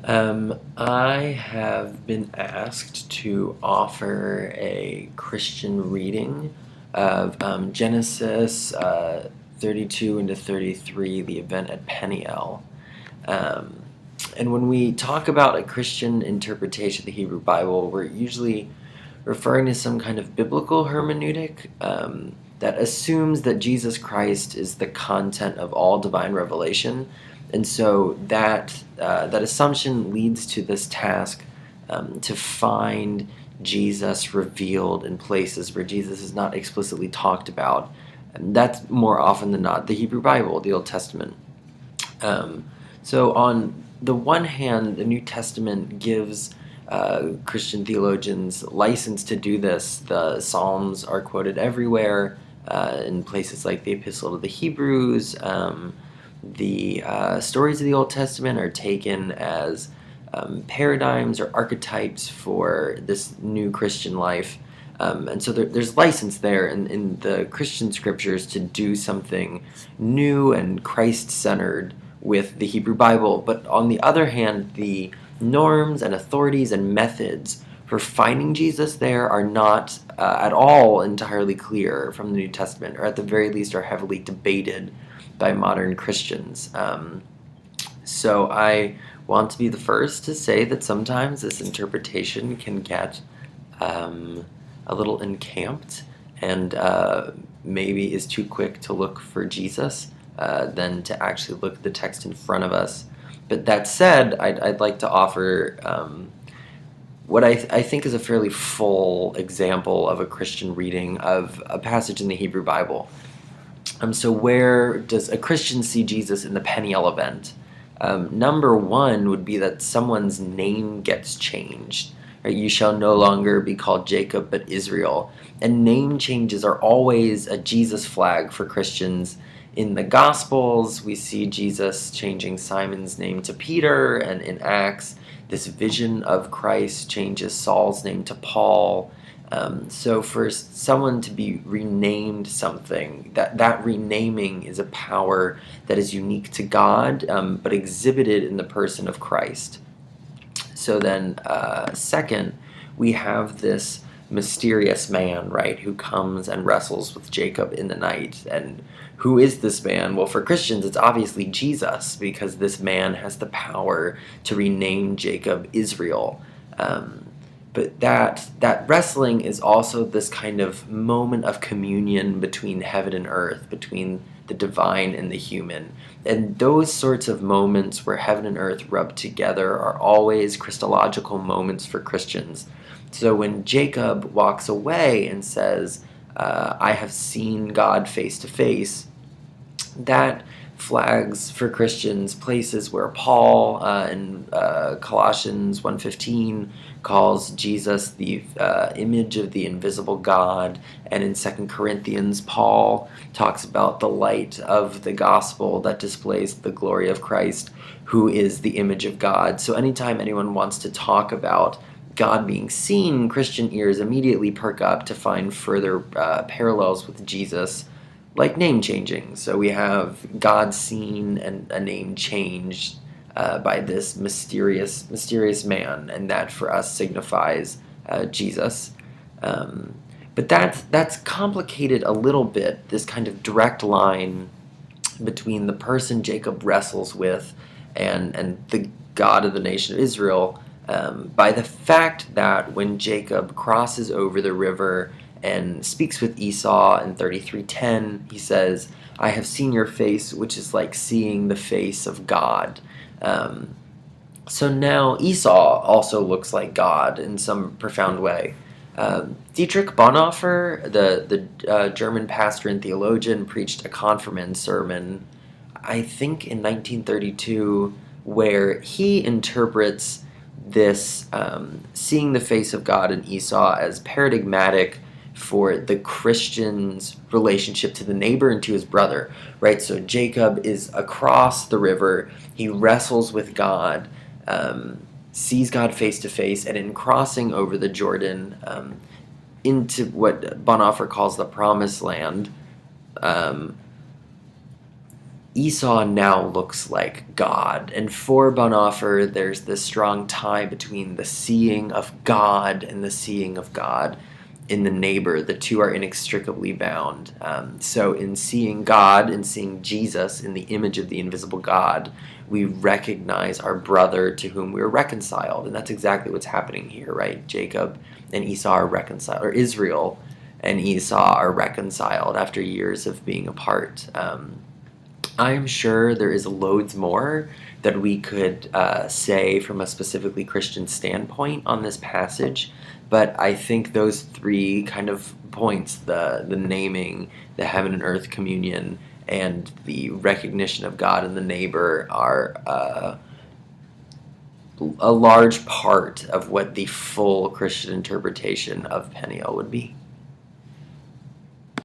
I have been asked to offer a Christian reading of Genesis 32 into 33, the event at Peniel. Um, and when we talk about a Christian interpretation of the Hebrew Bible, we're usually referring to some kind of biblical hermeneutic that assumes that Jesus Christ is the content of all divine revelation. And so that assumption leads to this task to find Jesus revealed in places where Jesus is not explicitly talked about. And that's more often than not the Hebrew Bible, the Old Testament. So on the one hand, the New Testament gives Christian theologians license to do this. The Psalms are quoted everywhere in places like the Epistle to the Hebrews. The stories of the Old Testament are taken as paradigms or archetypes for this new Christian life. And so there's license there in the Christian scriptures to do something new and Christ-centered with the Hebrew Bible. But on the other hand, the norms and authorities and methods for finding Jesus there are not at all entirely clear from the New Testament, or at the very least are heavily debated by modern Christians. So I want to be the first to say that sometimes this interpretation can get a little encamped and maybe is too quick to look for Jesus than to actually look at the text in front of us. But that said, I'd like to offer what I think is a fairly full example of a Christian reading of a passage in the Hebrew Bible. So where does a Christian see Jesus in the Peniel event? Number one would be that someone's name gets changed. Right? You shall no longer be called Jacob, but Israel. And name changes are always a Jesus flag for Christians. In the Gospels, we see Jesus changing Simon's name to Peter, and in Acts, this vision of Christ changes Saul's name to Paul. So for someone to be renamed something, that renaming is a power that is unique to God, but exhibited in the person of Christ. So then, second, we have this mysterious man, right, who comes and wrestles with Jacob in the night. And who is this man? Well, for Christians, it's obviously Jesus, because this man has the power to rename Jacob Israel. But that wrestling is also this kind of moment of communion between heaven and earth, between the divine and the human. And those sorts of moments where heaven and earth rub together are always Christological moments for Christians. So when Jacob walks away and says, I have seen God face to face, that flags for Christians places where Paul in Colossians 1:15 calls Jesus the image of the invisible God, and in 2 Corinthians Paul talks about the light of the gospel that displays the glory of Christ, who is the image of God. So anytime anyone wants to talk about God being seen, Christian ears immediately perk up to find further parallels with Jesus, like name changing. So we have God seen and a name changed by this mysterious man, and that for us signifies Jesus. But that's complicated a little bit, this kind of direct line between the person Jacob wrestles with and the God of the nation of Israel, by the fact that when Jacob crosses over the river and speaks with Esau in 33:10, he says, I have seen your face, which is like seeing the face of God. So now Esau also looks like God in some profound way. Dietrich Bonhoeffer, the German pastor and theologian, preached a confirmand sermon, I think in 1932, where he interprets this seeing the face of God in Esau as paradigmatic for the Christian's relationship to the neighbor and to his brother, right? So Jacob is across the river, he wrestles with God, sees God face to face, and in crossing over the Jordan into what Bonhoeffer calls the promised land, Esau now looks like God. And for Bonhoeffer, there's this strong tie between the seeing of God and the seeing of God in the neighbor. The two are inextricably bound. So in seeing God and seeing Jesus in the image of the invisible God, we recognize our brother to whom we are reconciled. And that's exactly what's happening here, right? Jacob and Esau are reconciled, or Israel and Esau are reconciled after years of being apart. I am sure there is loads more that we could say from a specifically Christian standpoint on this passage, but I think those three kind of points, the naming, the heaven and earth communion, and the recognition of God and the neighbor are a large part of what the full Christian interpretation of Penuel would be.